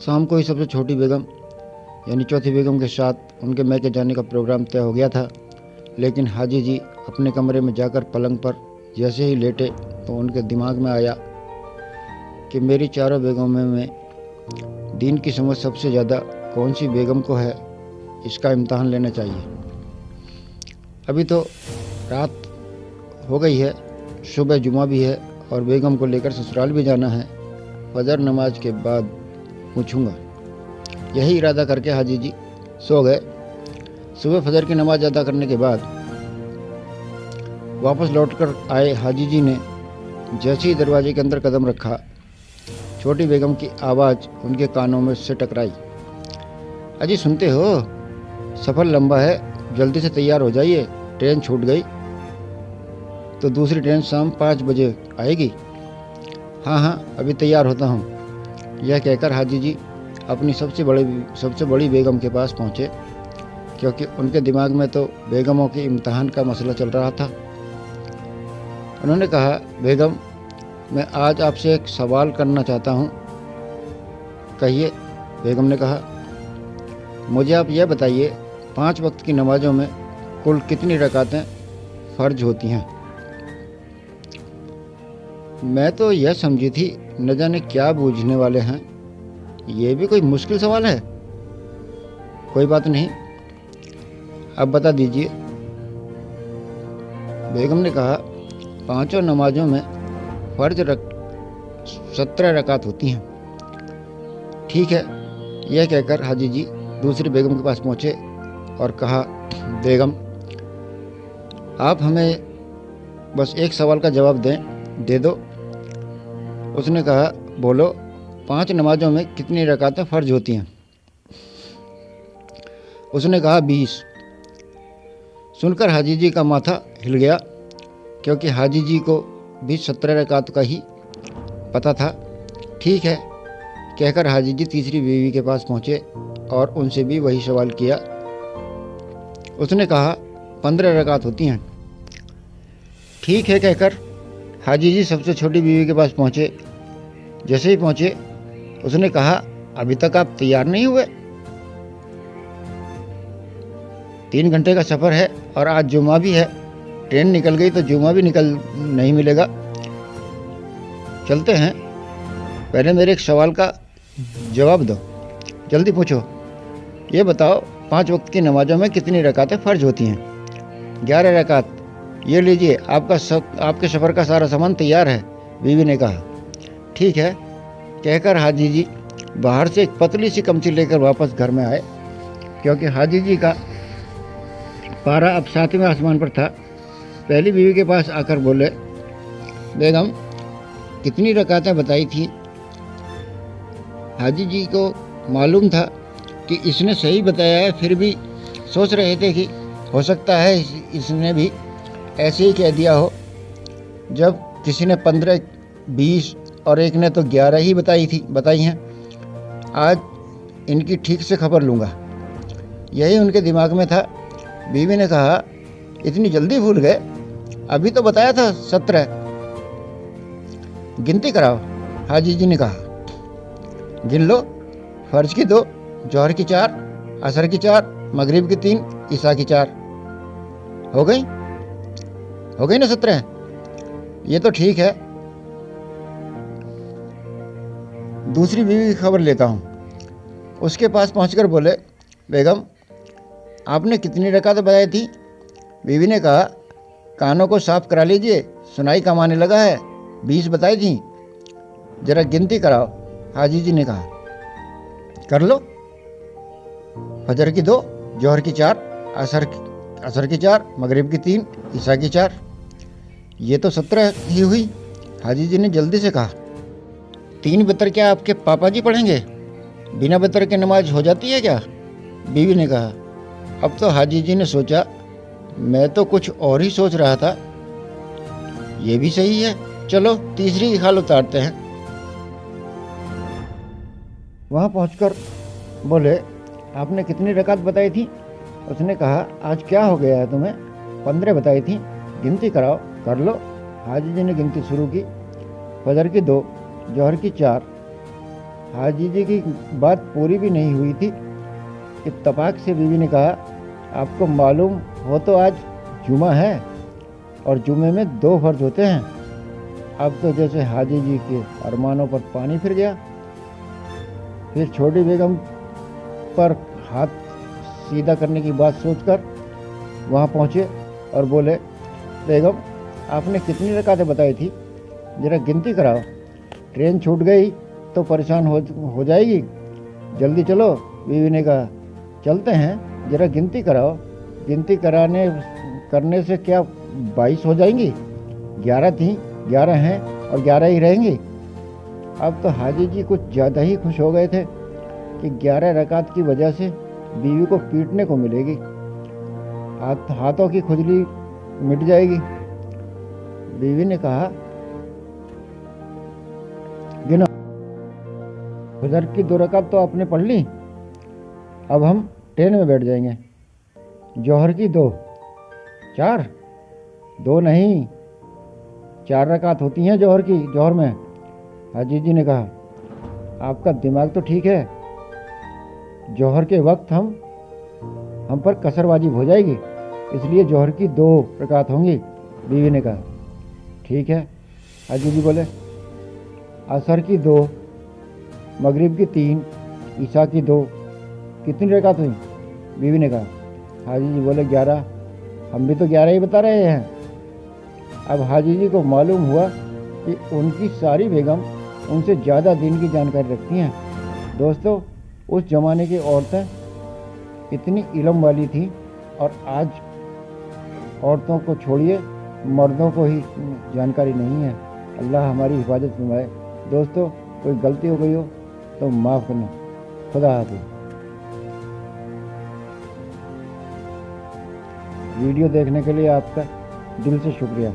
शाम को ही सबसे छोटी बेगम यानी चौथी बेगम के साथ उनके मैके जाने का प्रोग्राम तय हो गया था। लेकिन हाजी जी अपने कमरे में जाकर पलंग पर जैसे ही लेटे तो उनके दिमाग में आया कि मेरी चारों बेगमों में दीन की समझ सबसे ज़्यादा कौन सी बेगम को है, इसका इम्तहान लेना चाहिए। अभी तो रात हो गई है, सुबह जुमा भी है और बेगम को लेकर ससुराल भी जाना है। फजर नमाज के बाद पूछूंगा। यही इरादा करके हाजी जी सो गए। सुबह फजर की नमाज अदा करने के बाद वापस लौटकर आए हाजी जी ने जैसे ही दरवाजे के अंदर कदम रखा, छोटी बेगम की आवाज़ उनके कानों में से टकराई। अजी सुनते हो, सफ़र लंबा है, जल्दी से तैयार हो जाइए, ट्रेन छूट गई तो दूसरी ट्रेन शाम 5 बजे आएगी। हाँ हाँ, अभी तैयार होता हूँ। यह कहकर हाजी जी अपनी सबसे बड़ी बेगम के पास पहुँचे, क्योंकि उनके दिमाग में तो बेगमों के इम्तहान का मसला चल रहा था। उन्होंने कहा, बेगम, मैं आज आपसे एक सवाल करना चाहता हूँ। कहिए। बेगम ने कहा, मुझे आप यह बताइए, 5 वक्त की नमाज़ों में कुल कितनी रकातें फ़र्ज होती हैं? मैं तो यह समझी थी न जाने क्या बूझने वाले हैं, ये भी कोई मुश्किल सवाल है। कोई बात नहीं, अब बता दीजिए। बेगम ने कहा, 5 नमाज़ों में फ़र्ज 17 रकात होती हैं। ठीक है। यह कहकर हाजी जी दूसरी बेगम के पास पहुँचे और कहा, बेगम, आप हमें बस एक सवाल का जवाब दे दो। उसने कहा, बोलो, 5 नमाज़ों में कितनी रकातें फ़र्ज होती हैं? उसने कहा, 20। सुनकर हाजी जी का माथा हिल गया, क्योंकि हाजी जी को भी 17 रकात का ही पता था। ठीक है कहकर हाजी जी तीसरी बीवी के पास पहुँचे और उनसे भी वही सवाल किया। उसने कहा, 15 रकात होती हैं। ठीक है कहकर हाजी जी सबसे छोटी बीवी के पास पहुँचे। जैसे ही पहुँचे उसने कहा, अभी तक आप तैयार नहीं हुए? 3 घंटे का सफ़र है और आज जुमा भी है। ट्रेन निकल गई तो जुमा भी नहीं मिलेगा। चलते हैं, पहले मेरे एक सवाल का जवाब दो। जल्दी पूछो। ये बताओ, 5 वक्त की नमाज़ों में कितनी रकातें फ़र्ज होती हैं? 11 रकात। ये लीजिए, आपके सफ़र का सारा सामान तैयार है, बीवी ने कहा। ठीक है कहकर हाजी जी बाहर से एक पतली सी कमची लेकर वापस घर में आए, क्योंकि हाजी जी का पारा अब 7वें आसमान पर था। पहली बीवी के पास आकर बोले, बेगम, कितनी रकातें बताई थी? हाजी जी को मालूम था कि इसने सही बताया है, फिर भी सोच रहे थे कि हो सकता है इसने भी ऐसे ही कह दिया हो। जब किसी ने 15, 20 और एक ने तो 11 ही बताई हैं। आज इनकी ठीक से खबर लूँगा। यही उनके दिमाग में था। बीवी ने कहा, इतनी जल्दी भूल गए? अभी तो बताया था 17। गिनती कराओ। हाजी जी ने कहा। गिन लो। फ़र्ज की 2, जोहर की 4, असर की 4, मगरिब की 3, ईशा की 4। हो गई ना 17? ये तो ठीक है। दूसरी बीवी की खबर लेता हूँ। उसके पास पहुँचकर बोले, बेगम, आपने कितनी रकातें बताई थी? बीवी ने कहा, कानों को साफ करा लीजिए, सुनाई कम आने लगा है। 20 बताई थी। जरा गिनती कराओ। हाजी जी ने कहा। कर लो। फजर की 2, जोहर की 4, असर की 4, मगरिब की 3, ईशा की 4। ये तो 17 ही हुई। हाजी जी ने जल्दी से कहा। 3 बतर क्या आपके पापा जी पढ़ेंगे? बिना बतर के नमाज हो जाती है क्या? बीवी ने कहा। अब तो हाजी जी ने सोचा, मैं तो कुछ और ही सोच रहा था। ये भी सही है, चलो तीसरी की खाल उतारते हैं। वहाँ पहुँचकर बोले, आपने कितनी रकात बताई थी? उसने कहा, आज क्या हो गया है तुम्हें? 15 बताई थी। गिनती कराओ। कर लो। हाजी जी ने गिनती शुरू की। फजर की 2, जोहर की 4, हाजी जी की बात पूरी भी नहीं हुई थी कि तपाक से बीवी ने कहा, आपको मालूम हो तो आज जुमा है और जुमे में 2 फर्ज होते हैं। अब तो जैसे हाजी जी के अरमानों पर पानी फिर गया। फिर छोटी बेगम पर हाथ सीधा करने की बात सोचकर वहाँ पहुँचे और बोले, बेगम आपने कितनी रकातें बताई थी, ज़रा गिनती कराओ। ट्रेन छूट गई तो परेशान हो जाएगी, जल्दी चलो। बीवी ने कहा, चलते हैं, ज़रा गिनती कराओ। गिनती करने से क्या 22 हो जाएंगी? 11 थी, 11 हैं और 11 ही रहेंगी। अब तो हाजी जी कुछ ज़्यादा ही खुश हो गए थे कि 11 रकात की वजह से बीवी को पीटने को मिलेगी, हाथों की खुजली मिट जाएगी। बीवी ने कहा, गिनो। फजर की 2 रकात तो आपने पढ़ ली, अब हम ट्रेन में बैठ जाएंगे। जोहर की 2, 4, 2 नहीं, 4 रकात होती हैं जोहर में। हाजी जी ने कहा, आपका दिमाग तो ठीक है, जोहर के वक्त हम पर कसरबाजी हो जाएगी, इसलिए जोहर की 2 रकात होंगी। बीवी ने कहा, ठीक है। हाजी जी बोले, असर की 2, मगरिब की 3, ईशा की 2, कितनी रकात हुई? बीवी ने कहा। हाजी जी बोले, 11। हम भी तो 11 ही बता रहे हैं। अब हाजी जी को मालूम हुआ कि उनकी सारी बेगम उनसे ज़्यादा दीन की जानकारी रखती हैं। दोस्तों, उस ज़माने की औरतें इतनी इल्म वाली थी और आज औरतों को छोड़िए, मर्दों को ही जानकारी नहीं है। अल्लाह हमारी हिफाजत फरमाए। दोस्तों, कोई गलती हो गई हो तो माफ़ करना। खुदा हाफिज़। वीडियो देखने के लिए आपका दिल से शुक्रिया।